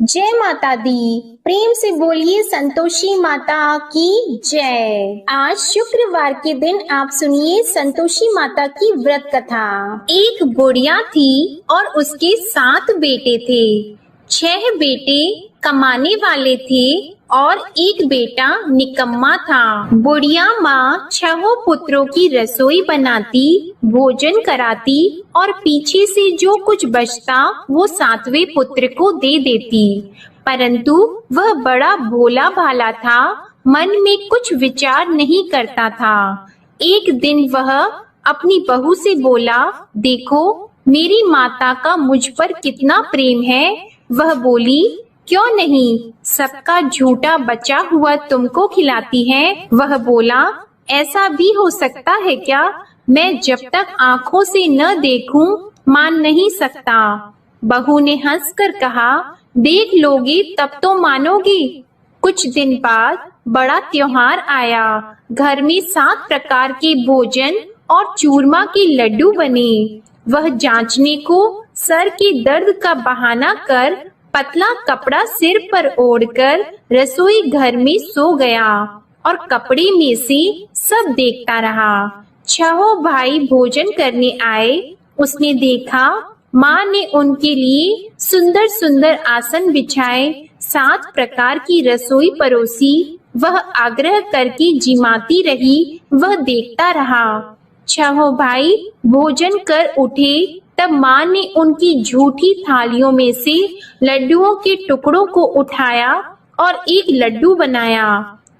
जय माता दी। प्रेम से बोलिए संतोषी माता की जय। आज शुक्रवार के दिन आप सुनिए संतोषी माता की व्रत कथा। एक बुढ़िया थी और उसके 7 बेटे थे। 6 बेटे कमाने वाले थे और एक बेटा निकम्मा था। बुढ़िया माँ 6 पुत्रों की रसोई बनाती, भोजन कराती और पीछे से जो कुछ बचता वो 7वें पुत्र को दे देती। परंतु वह बड़ा भोला भाला था, मन में कुछ विचार नहीं करता था। एक दिन वह अपनी बहू से बोला, देखो मेरी माता का मुझ पर कितना प्रेम है। वह बोली, क्यों नहीं, सबका झूठा बचा हुआ तुमको खिलाती है। वह बोला, ऐसा भी हो सकता है क्या? मैं जब तक आंखों से न देखूं मान नहीं सकता। बहू ने हंसकर कहा, देख लोगी तब तो मानोगी। कुछ दिन बाद बड़ा त्योहार आया। घर में 7 प्रकार के भोजन और चूरमा के लड्डू बने। वह जांचने को सर के दर्द का बहाना कर पतला कपड़ा सिर पर ओढ़कर रसोई घर में सो गया और कपड़े में से सब देखता रहा। 6 भाई भोजन करने आए। उसने देखा माँ ने उनके लिए सुंदर सुंदर आसन बिछाए, 7 प्रकार की रसोई परोसी। वह आग्रह करके जिमाती रही, वह देखता रहा। 6 भाई भोजन कर उठे तब माँ ने उनकी झूठी थालियों में से लड्डुओं के टुकड़ों को उठाया और एक लड्डू बनाया।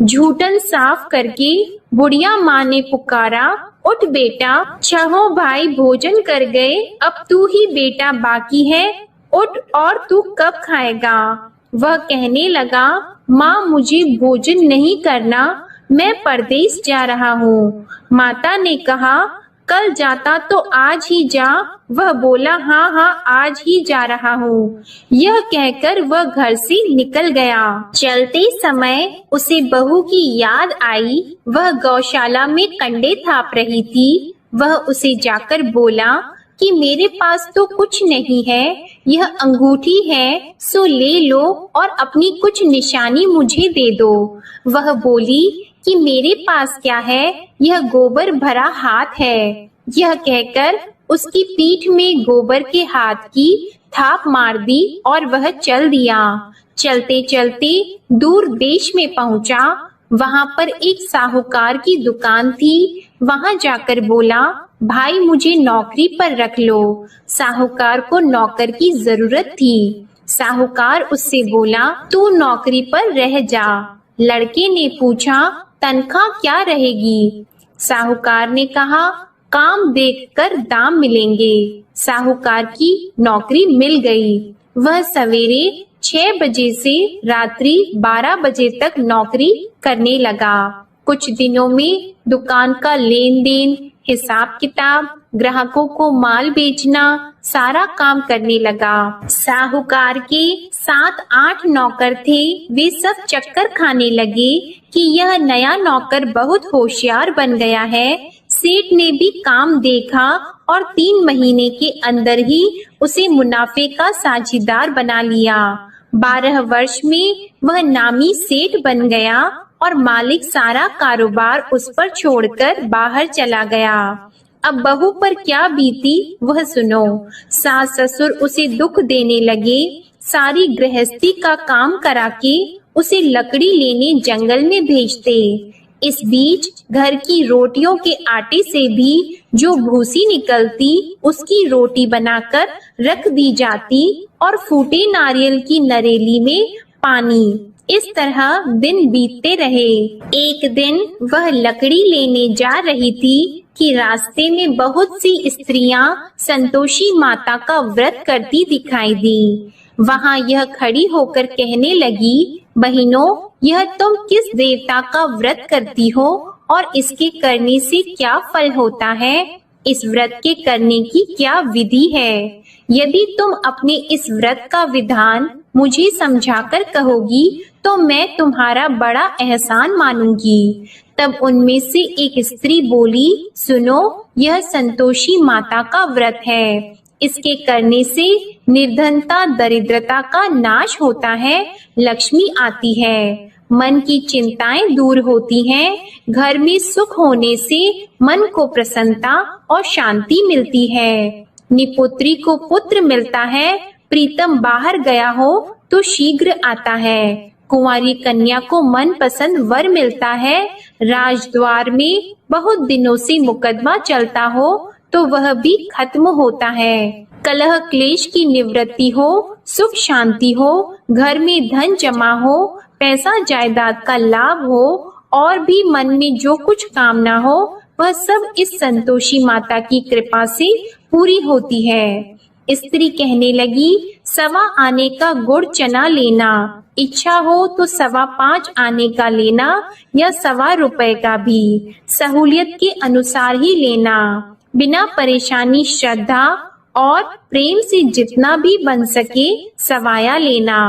झूठन साफ करके बुढ़िया माँ ने पुकारा, उठ बेटा, 6 भाई भोजन कर गए, अब तू ही बेटा बाकी है, उठ और तू कब खाएगा? वह कहने लगा, माँ मुझे भोजन नहीं करना, मैं परदेश जा रहा हूँ। माता ने कहा, कल जाता तो आज ही जा। वह बोला, हाँ हाँ आज ही जा रहा हूँ। यह कहकर वह घर से निकल गया। चलते समय उसे बहू की याद आई। वह गौशाला में कंडे थाप रही थी। वह उसे जाकर बोला कि मेरे पास तो कुछ नहीं है, यह अंगूठी है, सो ले लो और अपनी कुछ निशानी मुझे दे दो। वह बोली कि मेरे पास क्या है, यह गोबर भरा हाथ है। यह कहकर उसकी पीठ में गोबर के हाथ की थाप मार दी और वह चल दिया। चलते चलते दूर देश में पहुंचा। वहां पर एक साहूकार की दुकान थी। वहां जाकर बोला, भाई मुझे नौकरी पर रख लो। साहूकार को नौकर की जरूरत थी। साहूकार उससे बोला, तू नौकरी पर रह जा। लड़के ने पूछा, तनख्वाह क्या रहेगी? साहूकार ने कहा, काम देखकर दाम मिलेंगे। साहूकार की नौकरी मिल गई। वह सवेरे 6 बजे से रात्रि 12 बजे तक नौकरी करने लगा। कुछ दिनों में दुकान का लेन देन, हिसाब किताब, ग्राहकों को माल बेचना, सारा काम करने लगा। साहूकार के 7-8 नौकर थे। वे सब चक्कर खाने लगे कि यह नया नौकर बहुत होशियार बन गया है। सेठ ने भी काम देखा और 3 महीने के अंदर ही उसे मुनाफे का साझीदार बना लिया। 12 वर्ष में वह नामी सेठ बन गया और मालिक सारा कारोबार उस पर छोड़कर बाहर चला गया। अब बहू पर क्या बीती वह सुनो। सास ससुर उसे दुख देने लगे। सारी गृहस्थी का काम करा के उसे लकड़ी लेने जंगल में भेजते। इस बीच घर की रोटियों के आटे से भी जो भूसी निकलती उसकी रोटी बनाकर रख दी जाती और फूटे नारियल की नरेली में पानी। इस तरह दिन बीतते रहे। एक दिन वह लकड़ी लेने जा रही थी कि रास्ते में बहुत सी स्त्रियां संतोषी माता का व्रत करती दिखाई दी। वहां यह खड़ी होकर कहने लगी, बहनों, यह तुम किस देवता का व्रत करती हो और इसके करने से क्या फल होता है? इस व्रत के करने की क्या विधि है? यदि तुम अपने इस व्रत का विधान मुझे समझाकर कहोगी तो मैं तुम्हारा बड़ा एहसान मानूंगी। तब उनमें से एक स्त्री बोली, सुनो, यह संतोषी माता का व्रत है। इसके करने से निर्धनता दरिद्रता का नाश होता है, लक्ष्मी आती है, मन की चिंताएं दूर होती हैं, घर में सुख होने से मन को प्रसन्नता और शांति मिलती है। निपुत्री को पुत्र मिलता है, प्रीतम बाहर गया हो तो शीघ्र आता है। कुंवारी कन्या को मनपसंद वर मिलता है। राजद्वार में बहुत दिनों से मुकदमा चलता हो तो वह भी खत्म होता है। कलह क्लेश की निवृत्ति हो, सुख शांति हो, घर में धन जमा हो, पैसा जायदाद का लाभ हो और भी मन में जो कुछ कामना हो वह सब इस संतोषी माता की कृपा से पूरी होती है। स्त्री कहने लगी, 1.25 आने का गुड़ चना लेना, इच्छा हो तो 5.25 आने का लेना या 1.25 रुपए का भी, सहूलियत के अनुसार ही लेना, बिना परेशानी श्रद्धा और प्रेम से जितना भी बन सके सवाया लेना।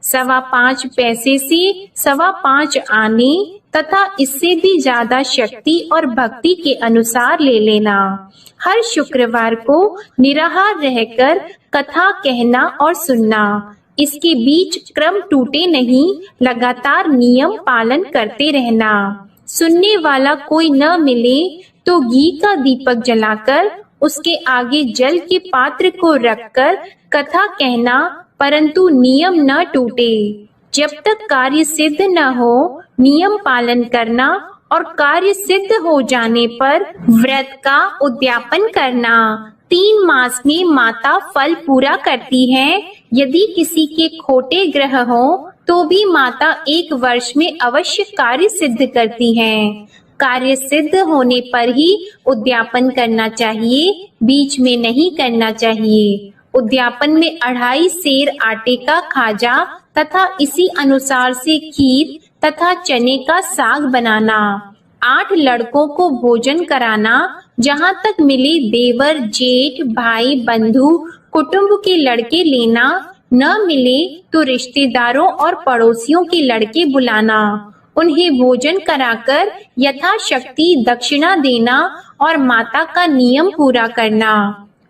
5.25 पैसे से 5.25 आने तथा इससे भी ज्यादा शक्ति और भक्ति के अनुसार ले लेना। हर शुक्रवार को निराहार रहकर कथा कहना और सुनना। इसके बीच क्रम टूटे नहीं, लगातार नियम पालन करते रहना। सुनने वाला कोई न मिले तो घी का दीपक जलाकर उसके आगे जल के पात्र को रखकर कथा कहना, परंतु नियम न टूटे। जब तक कार्य सिद्ध न हो नियम पालन करना और कार्य सिद्ध हो जाने पर व्रत का उद्यापन करना। 3 मास में माता फल पूरा करती है। यदि किसी के खोटे ग्रह हो तो भी माता 1 वर्ष में अवश्य कार्य सिद्ध करती हैं। कार्य सिद्ध होने पर ही उद्यापन करना चाहिए, बीच में नहीं करना चाहिए। उद्यापन में 2.5 सेर आटे का खाजा तथा इसी अनुसार से खीर तथा चने का साग बनाना। 8 लड़कों को भोजन कराना। जहाँ तक मिले देवर, जेठ, भाई, बंधु, कुटुंब के लड़के लेना। न मिले तो रिश्तेदारों और पड़ोसियों के लड़के बुलाना। उन्हें भोजन कराकर यथाशक्ति दक्षिणा देना और माता का नियम पूरा करना।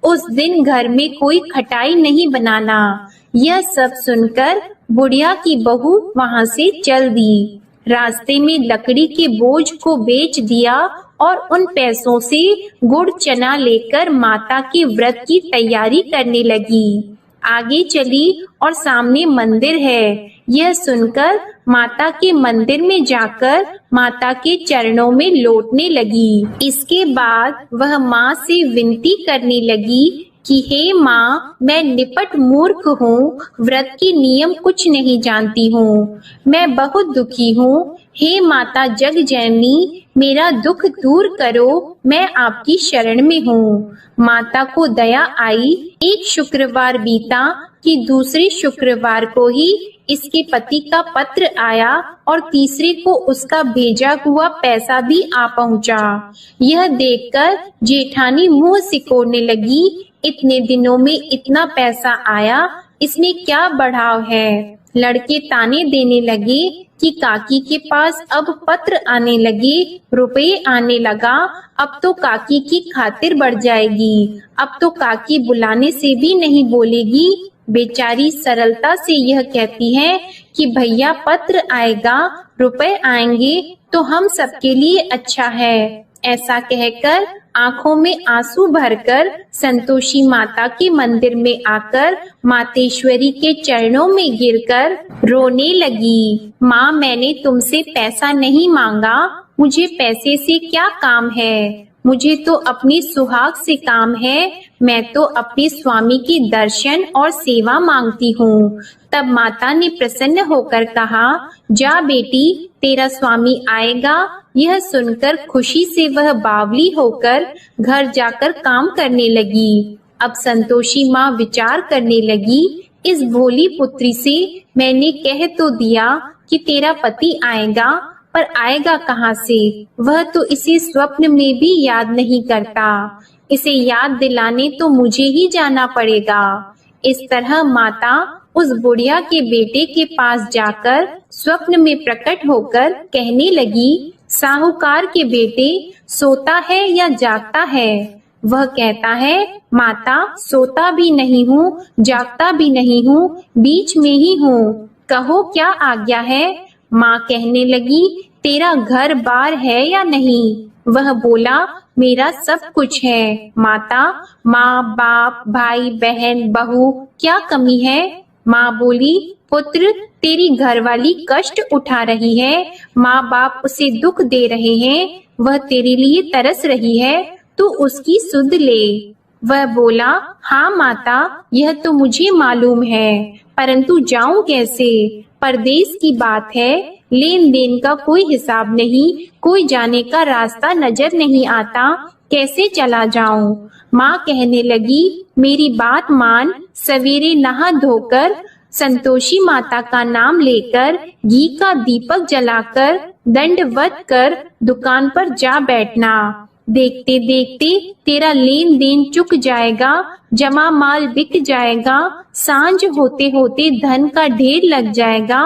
उस दिन घर में कोई खटाई नहीं बनाना। यह सब सुनकर बुढ़िया की बहू वहां से चल दी। रास्ते में लकड़ी के बोझ को बेच दिया और उन पैसों से गुड़ चना लेकर माता के व्रत की तैयारी करने लगी। आगे चली और सामने मंदिर है। यह सुनकर माता के मंदिर में जाकर माता के चरणों में लौटने लगी। इसके बाद वह माँ से विनती करने लगी कि हे माँ, मैं निपट मूर्ख हूँ, व्रत के नियम कुछ नहीं जानती हूँ, मैं बहुत दुखी हूँ। हे माता जग जननी, मेरा दुख दूर करो, मैं आपकी शरण में हूँ। माता को दया आई। एक शुक्रवार बीता कि दूसरे शुक्रवार को ही इसके पति का पत्र आया और तीसरे को उसका भेजा हुआ पैसा भी आ पहुँचा। यह देखकर जेठानी मुंह सिकोड़ने लगी। इतने दिनों में इतना पैसा आया, इसमें क्या बढ़ाव है। लड़के ताने देने लगे कि काकी के पास अब पत्र आने लगे, रुपये आने लगा, अब तो काकी की खातिर बढ़ जाएगी, अब तो काकी बुलाने से भी नहीं बोलेगी। बेचारी सरलता से यह कहती है कि भैया पत्र आएगा, रुपए आएंगे तो हम सबके लिए अच्छा है। ऐसा कहकर आंखों में आंसू भरकर संतोषी माता के मंदिर में आकर मातेश्वरी के चरणों में गिरकर रोने लगी। माँ, मैंने तुमसे पैसा नहीं मांगा, मुझे पैसे से क्या काम है, मुझे तो अपनी सुहाग से काम है, मैं तो अपने स्वामी की दर्शन और सेवा मांगती हूँ। तब माता ने प्रसन्न होकर कहा, जा बेटी, तेरा स्वामी आएगा। यह सुनकर खुशी से वह बावली होकर घर जाकर काम करने लगी। अब संतोषी माँ विचार करने लगी, इस भोली पुत्री से मैंने कह तो दिया कि तेरा पति आएगा, पर आएगा कहाँ से? वह तो इसे स्वप्न में भी याद नहीं करता। इसे याद दिलाने तो मुझे ही जाना पड़ेगा। इस तरह माता उस बुढ़िया के बेटे के पास जाकर स्वप्न में प्रकट होकर कहने लगी, साहूकार के बेटे, सोता है या जागता है? वह कहता है, माता सोता भी नहीं हूँ, जागता भी नहीं हूँ, बीच में ही हूँ, कहो क्या आज्ञा है। माँ कहने लगी, तेरा घर बार है या नहीं। वह बोला, मेरा सब कुछ है माता, माँ बाप भाई बहन बहू क्या कमी है। माँ बोली, पुत्र तेरी घरवाली कष्ट उठा रही है, माँ बाप उसे दुख दे रहे हैं, वह तेरे लिए तरस रही है, तू उसकी सुध ले। वह बोला, हाँ माता यह तो मुझे मालूम है, परंतु जाऊं कैसे, परदेश की बात है, लेन देन का कोई हिसाब नहीं, कोई जाने का रास्ता नजर नहीं आता, कैसे चला जाऊं। माँ कहने लगी, मेरी बात मान, सवेरे नहा धोकर संतोषी माता का नाम लेकर घी का दीपक जलाकर दंडवत कर दुकान पर जा बैठना। देखते देखते तेरा लेन देन चुक जाएगा, जमा माल बिक जाएगा, सांझ होते होते धन का ढेर लग जाएगा।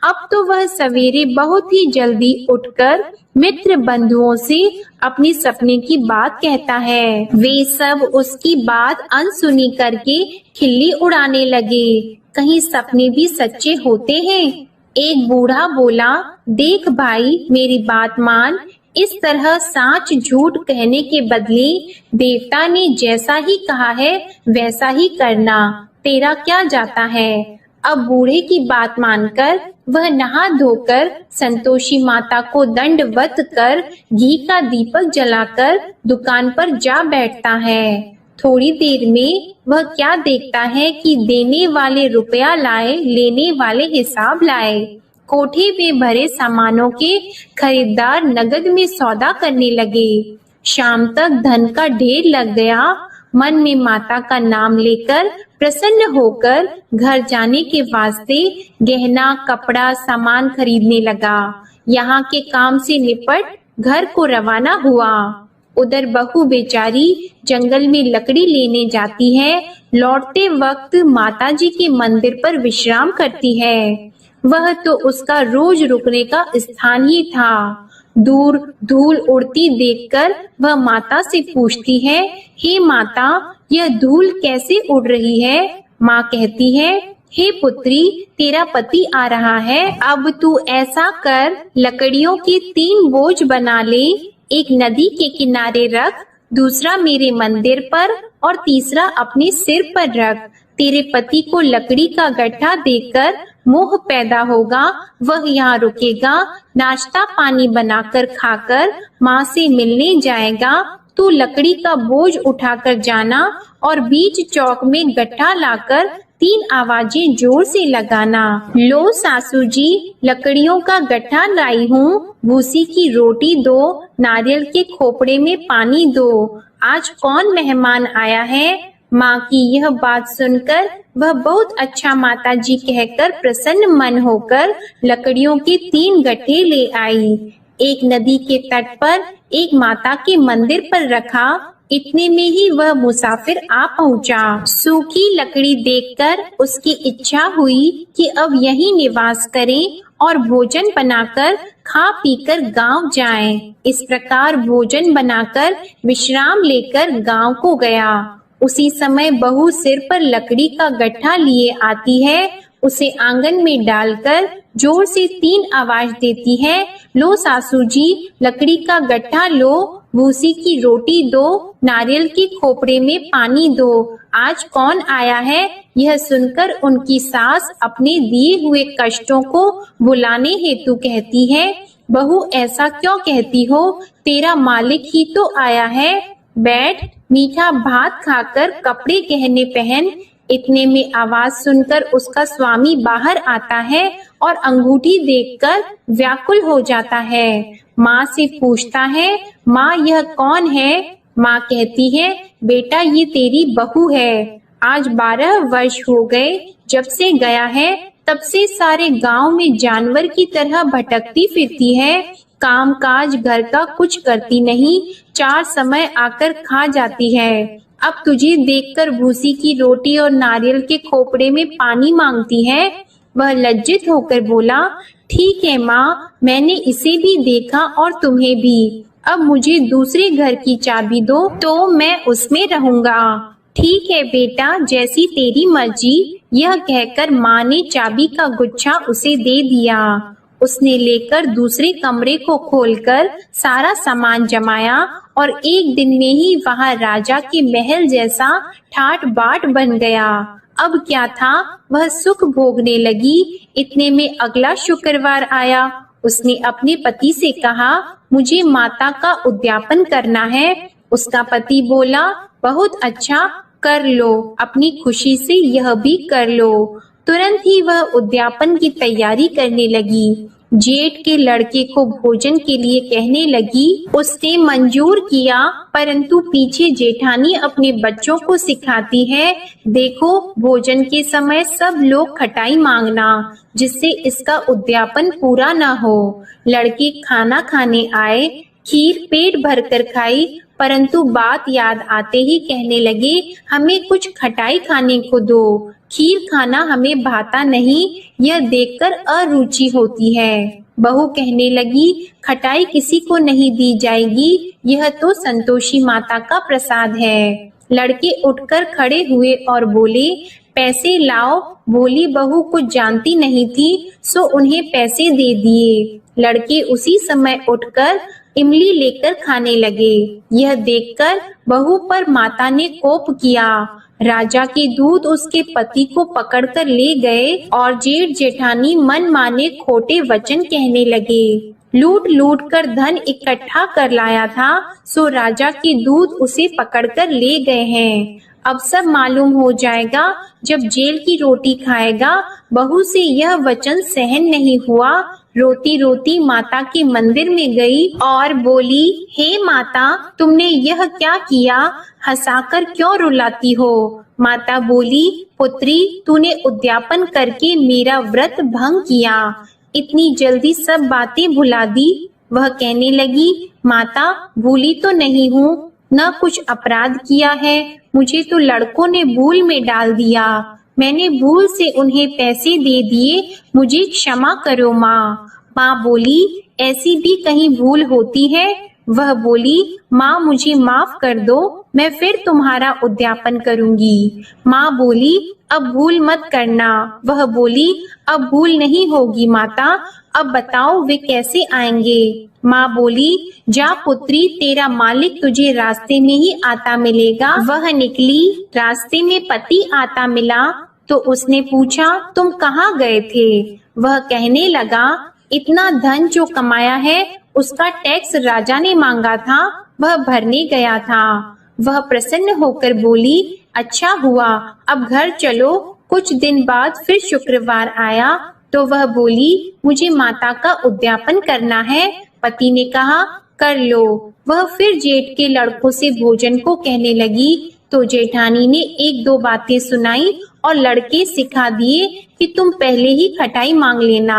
अब तो वह सवेरे बहुत ही जल्दी उठकर मित्र बंधुओं से अपनी सपने की बात कहता है। वे सब उसकी बात अनसुनी करके खिल्ली उड़ाने लगे। कहीं सपने भी सच्चे होते हैं। एक बूढ़ा बोला, देख भाई मेरी बात मान, इस तरह साच झूठ कहने के बदले देवता ने जैसा ही कहा है वैसा ही करना, तेरा क्या जाता है। अब बूढ़े की बात मानकर वह नहा धोकर संतोषी माता को दंडवत कर घी का दीपक जलाकर दुकान पर जा बैठता है। थोड़ी देर में वह क्या देखता है कि देने वाले रुपया लाए, लेने वाले हिसाब लाए। कोठे में भरे सामानों के खरीदार नगद में सौदा करने लगे। शाम तक धन का ढेर लग गया। मन में माता का नाम लेकर प्रसन्न होकर घर जाने के वास्ते गहना कपड़ा सामान खरीदने लगा। यहाँ के काम से निपट घर को रवाना हुआ। उधर बहू बेचारी जंगल में लकड़ी लेने जाती है। लौटते वक्त माताजी के मंदिर पर विश्राम करती है। वह तो उसका रोज रुकने का स्थान ही था। दूर धूल उड़ती देखकर वह माता से पूछती है, हे माता यह धूल कैसे उड़ रही है। माँ कहती है, हे पुत्री तेरा पति आ रहा है, अब तू ऐसा कर लकड़ियों के 3 बोझ बना ले, एक नदी के किनारे रख, दूसरा मेरे मंदिर पर और तीसरा अपने सिर पर रख। तेरे पति को लकड़ी का गड्ढा देकर मोह पैदा होगा, वह यहाँ रुकेगा, नाश्ता पानी बनाकर खाकर माँ से मिलने जाएगा। तू लकड़ी का बोझ उठाकर जाना और बीच चौक में गड्ढा लाकर 3 आवाजें जोर से लगाना। लो सासू जी लकड़ियों का गड्ढा लाई हूँ, भूसी की रोटी दो, नारियल के खोपड़े में पानी दो, आज कौन मेहमान आया है। माँ की यह बात सुनकर वह बहुत अच्छा माताजी कहकर प्रसन्न मन होकर लकड़ियों के 3 गट्ठे ले आई। एक नदी के तट पर एक माता के मंदिर पर रखा। इतने में ही वह मुसाफिर आ पहुंचा। सूखी लकड़ी देखकर उसकी इच्छा हुई कि अब यहीं निवास करें और भोजन बनाकर खा पीकर गांव जाएं। इस प्रकार भोजन बनाकर विश्राम लेकर गांव को गया। उसी समय बहू सिर पर लकड़ी का गट्ठा लिए आती है। उसे आंगन में डालकर जोर से 3 आवाज देती है, लो सासू जी लकड़ी का गट्ठा लो, भूसी की रोटी दो, नारियल के खोपड़े में पानी दो, आज कौन आया है। यह सुनकर उनकी सास अपने दिए हुए कष्टों को भुलाने हेतु कहती है, बहू ऐसा क्यों कहती हो, तेरा मालिक ही तो आया है, बैठ मीठा भात खाकर कपड़े गहने पहन। इतने में आवाज सुनकर उसका स्वामी बाहर आता है और अंगूठी देखकर व्याकुल हो जाता है। माँ से पूछता है, माँ यह कौन है। माँ कहती है, बेटा ये तेरी बहू है, आज 12 वर्ष हो गए जब से गया है, तब से सारे गांव में जानवर की तरह भटकती फिरती है, काम काज घर का कुछ करती नहीं, 4 समय आकर खा जाती है। अब तुझे देखकर भूसी की रोटी और नारियल के खोपड़े में पानी मांगती है। वह लज्जित होकर बोला, ठीक है माँ, मैंने इसे भी देखा और तुम्हें भी, अब मुझे दूसरे घर की चाबी दो तो मैं उसमें रहूंगा। ठीक है बेटा, जैसी तेरी मर्जी। यह कहकर माँ ने चाबी का गुच्छा उसे दे दिया। उसने लेकर दूसरे कमरे को खोलकर सारा सामान जमाया और एक दिन में ही वहाँ राजा के महल जैसा ठाट बाट बन गया। अब क्या था, वह सुख भोगने लगी। इतने में अगला शुक्रवार आया। उसने अपने पति से कहा, मुझे माता का उद्यापन करना है। उसका पति बोला, बहुत अच्छा, कर लो, अपनी खुशी से यह भी कर लो। तुरंत ही वह उद्यापन की तैयारी करने लगी। जेठ के लड़के को भोजन के लिए कहने लगी। उसने मंजूर किया, परंतु पीछे जेठानी अपने बच्चों को सिखाती है, देखो भोजन के समय सब लोग खटाई मांगना, जिससे इसका उद्यापन पूरा न हो। लड़के खाना खाने आए, खीर पेट भरकर खाई, परंतु बात याद आते ही कहने लगे, हमें कुछ खटाई खाने को दो, खीर खाना हमें भाता नहीं, यह देखकर अरुचि होती है। बहू कहने लगी, खटाई किसी को नहीं दी जाएगी, यह तो संतोषी माता का प्रसाद है। लड़के उठकर खड़े हुए और बोले, पैसे लाओ। भोली बहू कुछ जानती नहीं थी, सो उन्हें पैसे दे दिए। लड़के उसी समय उठकर इमली लेकर खाने लगे। यह देखकर बहू पर माता ने कोप किया। राजा के दूत उसके पति को पकड़कर ले गए और जेठ जेठानी मन माने खोटे वचन कहने लगे। लूट लूट कर धन इकट्ठा कर लाया था, सो राजा के दूत उसे पकड़कर ले गए हैं। अब सब मालूम हो जाएगा जब जेल की रोटी खाएगा। बहू से यह वचन सहन नहीं हुआ। रोती रोती माता के मंदिर में गई और बोली, हे माता, तुमने यह क्या किया? हंसाकर क्यों रुलाती हो? माता बोली, पुत्री, तूने उद्यापन करके मेरा व्रत भंग किया, इतनी जल्दी सब बातें भुला दी। वह कहने लगी, माता, भूली तो नहीं हूँ, न कुछ अपराध किया है, मुझे तो लड़कों ने भूल में डाल दिया, मैंने भूल से उन्हें पैसे दे दिए, मुझे क्षमा करो माँ। माँ बोली, ऐसी भी कहीं भूल होती है? वह बोली, माँ मुझे माफ कर दो, मैं फिर तुम्हारा उद्यापन करूंगी। माँ बोली, अब भूल मत करना। वह बोली, अब भूल नहीं होगी माता, अब बताओ वे कैसे आएंगे? माँ बोली, जा पुत्री, तेरा मालिक तुझे रास्ते में ही आता मिलेगा। वह निकली, रास्ते में पति आता मिला तो उसने पूछा, तुम कहाँ गए थे? वह कहने लगा, इतना धन जो कमाया है उसका टैक्स राजा ने मांगा था, वह भरने गया था। वह प्रसन्न होकर बोली, अच्छा हुआ, अब घर चलो। कुछ दिन बाद फिर शुक्रवार आया तो वह बोली, मुझे माता का उद्यापन करना है। पति ने कहा, कर लो। वह फिर जेठ के लड़कों से भोजन को कहने लगी तो जेठानी ने एक दो बातें सुनाई और लड़के सिखा दिए कि तुम पहले ही खटाई मांग लेना।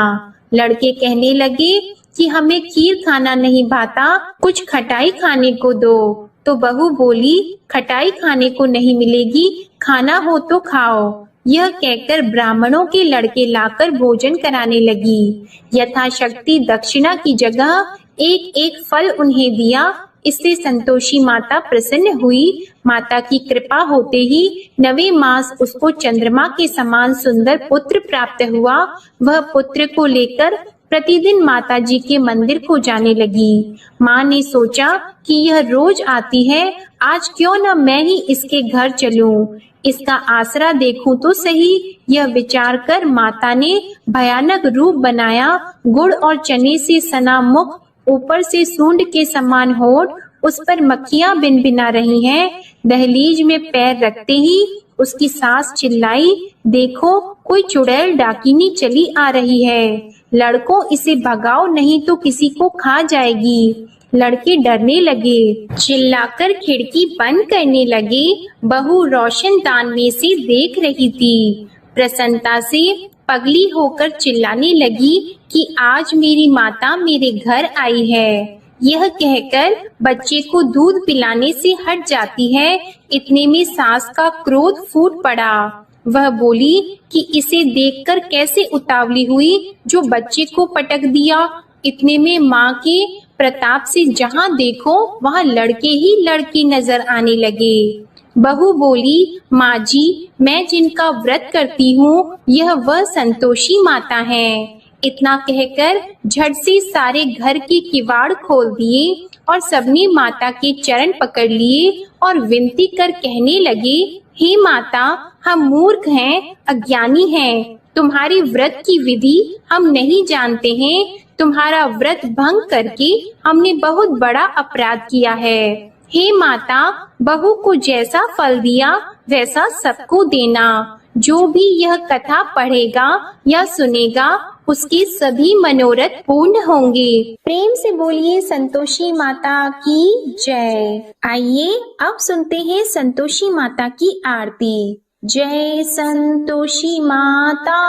लड़के कहने लगे कि हमें खीर खाना नहीं भाता, कुछ खटाई खाने को दो। तो बहू बोली, खटाई खाने को नहीं मिलेगी, खाना हो तो खाओ। यह कहकर ब्राह्मणों के लड़के लाकर भोजन कराने लगी। यथाशक्ति दक्षिणा की जगह एक एक फल उन्हें दिया। इससे संतोषी माता प्रसन्न हुई। माता की कृपा होते ही 9वें मास उसको चंद्रमा के समान सुंदर पुत्र प्राप्त हुआ। वह पुत्र को लेकर प्रतिदिन माता जी के मंदिर को जाने लगी। माँ ने सोचा कि यह रोज आती है, आज क्यों न मैं ही इसके घर चलूं, इसका आसरा देखूं तो सही। यह विचार कर माता ने भयानक रूप बनाया। गुड़ और चने से सना मुख, ऊपर से सूंड के समान होठ, उस पर मक्खियां भिनभिना रही हैं। दहलीज में पैर रखते ही उसकी सास चिल्लाई, देखो कोई चुड़ैल डाकिनी चली आ रही है, लड़कों इसे भगाओ नहीं तो किसी को खा जाएगी। लड़के डरने लगे, चिल्लाकर खिड़की बंद करने लगे। बहू रोशनदान में से देख रही थी। प्रसन्नता से पगली होकर चिल्लाने लगी कि आज मेरी माता मेरे घर आई है। यह कहकर बच्चे को दूध पिलाने से हट जाती है। इतने में सास का क्रोध फूट पड़ा। वह बोली कि इसे देखकर कैसे उतावली हुई जो बच्चे को पटक दिया। इतने में माँ के प्रताप से जहाँ देखो वहाँ लड़के ही लड़की नजर आने लगे। बहू बोली, माँ जी, मैं जिनका व्रत करती हूँ यह वह संतोषी माता है। इतना कहकर झट से सारे घर के किवाड़ खोल दिए और सबने माता के चरण पकड़ लिए और विनती कर कहने लगे, हे माता, हम मूर्ख हैं, अज्ञानी हैं, तुम्हारी व्रत की विधि हम नहीं जानते हैं। तुम्हारा व्रत भंग करके हमने बहुत बड़ा अपराध किया है। हे माता, बहू को जैसा फल दिया वैसा सबको देना। जो भी यह कथा पढ़ेगा या सुनेगा उसके सभी मनोरथ पूर्ण होंगे। प्रेम से बोलिए संतोषी माता की जय। आइए अब सुनते हैं संतोषी माता की आरती। जय संतोषी माता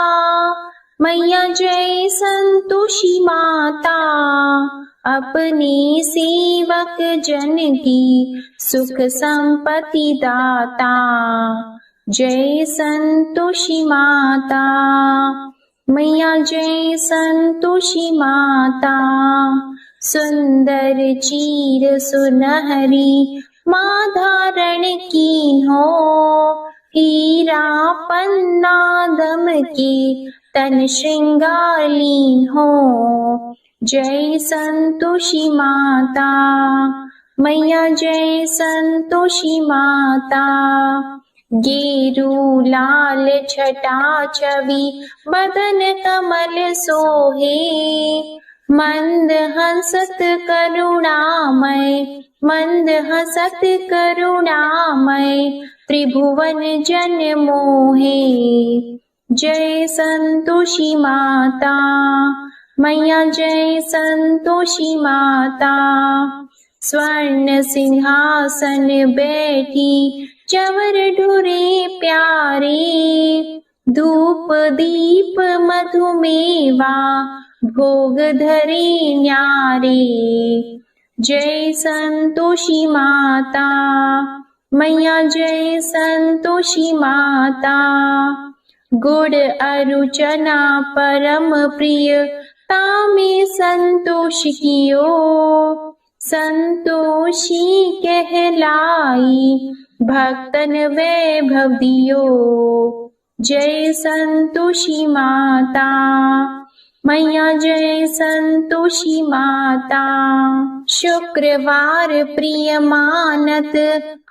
मैया, जय संतोषी माता, अपने सेवक जन की सुख संपत्ति दाता। जय संतोषी माता मैया, जय संतोषी माता, सुंदर चीर सुनहरी माँ धारण की हो, हीरा पन्ना दम के तन श्रृंगार लीन हो। जय संतोषी माता मैया, जय संतोषी माता, गेरू लाल छटा छवि बदन कमल सोहे, मंद हंसत करुणामय, मंद हंसत करुणामय, त्रिभुवन जन मोहे। जय संतोषी माता मैया, जय संतोषी माता, स्वर्ण सिंहासन बैठी चवर ढुरे प्यारे, धूप दीप मधुमेवा भोग धरे न्यारे। जय संतोषी माता मैया, जय संतोषी माता, गुड़ अरु चना परम प्रिय तामे संतोष कियो, संतोषी कहलाई भक्तन वैभव दियो। जय संतोषी माता मैया, जय संतोषी माता, शुक्रवार प्रिय मानत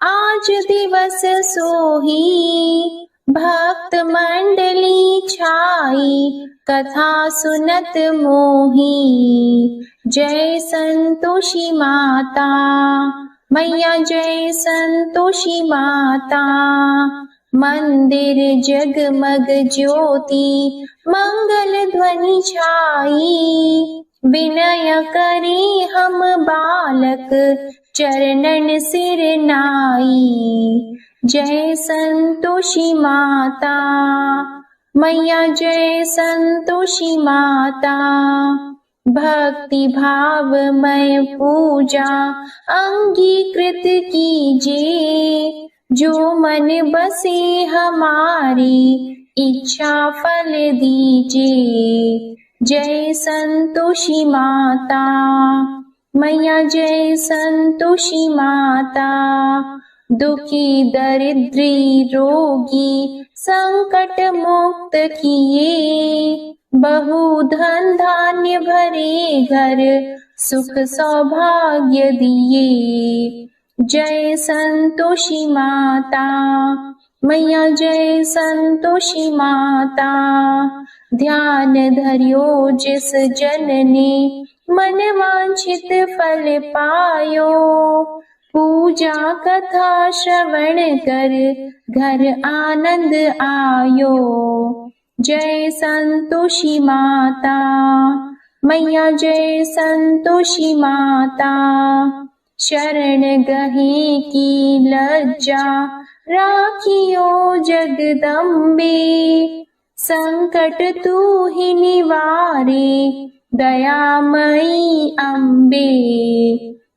आज दिवस सोही, भक्त मंडली छाई कथा सुनत मोही। जय संतोषी माता मैया, जय संतोषी माता, मंदिर जगमग ज्योति मंगल ध्वनि छाई, विनय करे हम बालक चरणन सिर नाई। जय संतोषी माता मैया, जय संतोषी माता, भक्ति भावमय पूजा अंगीकृत कीजिए, जो मन बसे हमारी इच्छा फल दीजिए। जय संतोषी माता मैया, जय संतोषी माता, दुखी दरिद्री रोगी संकट मुक्त किए, बहु धन धान्य भरे घर सुख सौभाग्य दिए। जय संतोषी माता मैया, जय संतोषी माता, ध्यान धरियो जिस जन ने मन वांछित फल पायो, पूजा कथा श्रवण कर घर आनंद आयो। जय संतोषी माता मैया, जय संतोषी माता, शरण गहे की लज्जा राखियो जगदम्बे, संकट तू ही निवारे दयामयी अम्बे।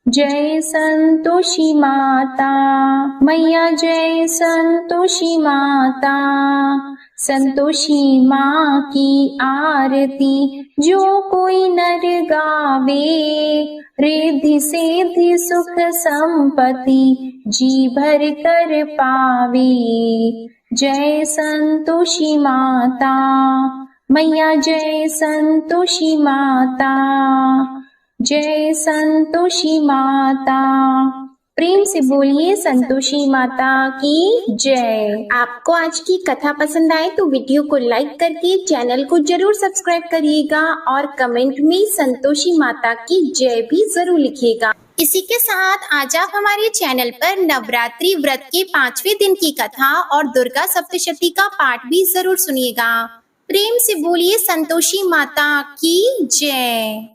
जय संतोषी माता। मैया जय संतोषी माता। संतोषी माँ की आरती जो कोई नर गावे, रिद्धि सिद्धि सुख संपत्ति जी भर कर पावे। जय संतोषी माता। मैया जय संतोषी माता। जय संतोषी माता। प्रेम से बोलिए संतोषी माता की जय। आपको आज की कथा पसंद आए तो वीडियो को लाइक करके चैनल को जरूर सब्सक्राइब करिएगा और कमेंट में संतोषी माता की जय भी जरूर लिखिएगा। इसी के साथ आज आप हमारे चैनल पर नवरात्रि व्रत के 5वें दिन की कथा और दुर्गा सप्तशती का पाठ भी जरूर सुनिएगा। प्रेम से बोलिए संतोषी माता की जय।